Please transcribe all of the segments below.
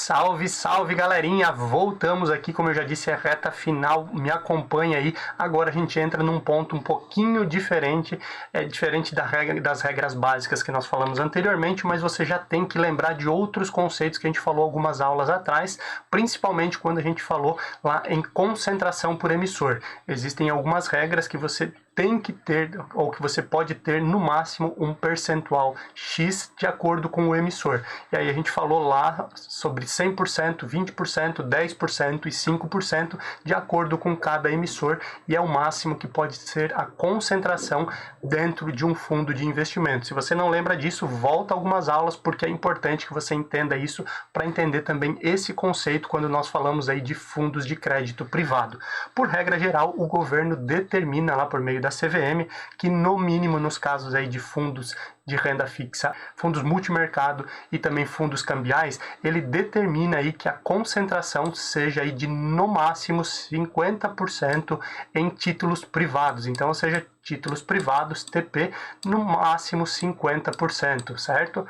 Salve, salve galerinha! Voltamos aqui, como eu já disse, é a reta final, me acompanha aí. Agora a gente entra num ponto um pouquinho diferente, diferente das regras básicas que nós falamos anteriormente, mas você já tem que lembrar de outros conceitos que a gente falou algumas aulas atrás, principalmente quando a gente falou lá em concentração por emissor. Existem algumas regras que você tem que ter, ou que você pode ter no máximo um percentual X de acordo com o emissor. E aí a gente falou lá sobre 100%, 20%, 10% e 5% de acordo com cada emissor, e é o máximo que pode ser a concentração dentro de um fundo de investimento. Se você não lembra disso, volta algumas aulas, porque é importante que você entenda isso para entender também esse conceito quando nós falamos aí de fundos de crédito privado. Por regra geral, o governo determina lá por meio da CVM, que no mínimo nos casos aí de fundos de renda fixa, fundos multimercado e também fundos cambiais, ele determina aí que a concentração seja aí de no máximo 50% em títulos privados. Então, ou seja, títulos privados, TP, no máximo 50%, certo?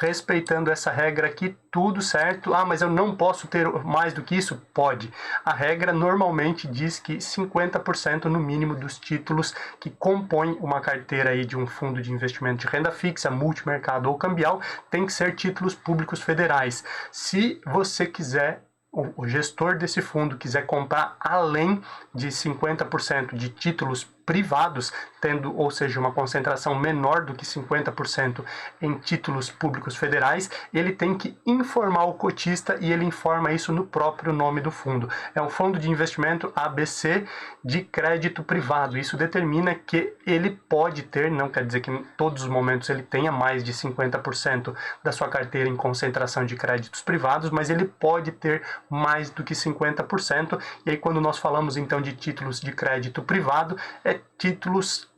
Respeitando essa regra aqui, tudo certo. Ah, mas eu não posso ter mais do que isso? Pode. A regra normalmente diz que 50% no mínimo dos títulos que compõem uma carteira aí de um fundo de investimento de renda fixa, multimercado ou cambial, tem que ser títulos públicos federais. Se você quiser, o gestor desse fundo quiser comprar além de 50% de títulos privados, tendo, ou seja, uma concentração menor do que 50% em títulos públicos federais, ele tem que informar o cotista, e ele informa isso no próprio nome do fundo. É um fundo de investimento ABC de crédito privado. Isso determina que ele pode ter, não quer dizer que em todos os momentos ele tenha mais de 50% da sua carteira em concentração de créditos privados, mas ele pode ter mais do que 50%. E aí, quando nós falamos então de títulos de crédito privado, títulos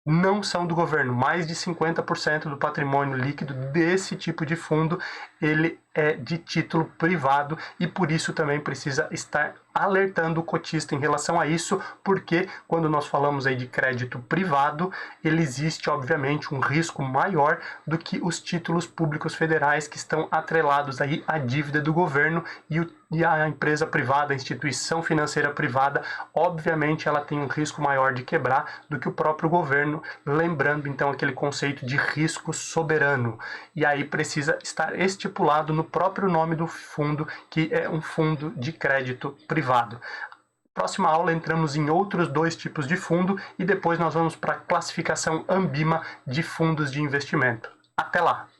não são do governo. Mais de 50% do patrimônio líquido desse tipo de fundo, ele é de título privado, e por isso também precisa estar alertando o cotista em relação a isso, porque quando nós falamos aí de crédito privado, ele existe obviamente um risco maior do que os títulos públicos federais, que estão atrelados aí à dívida do governo, e a empresa privada, a instituição financeira privada, obviamente ela tem um risco maior de quebrar do que o próprio governo, lembrando então aquele conceito de risco soberano. E aí precisa estar estipulado no próprio nome do fundo, que é um fundo de crédito privado. Próxima aula entramos em outros dois tipos de fundo, e depois nós vamos para a classificação Ambima de fundos de investimento. Até lá!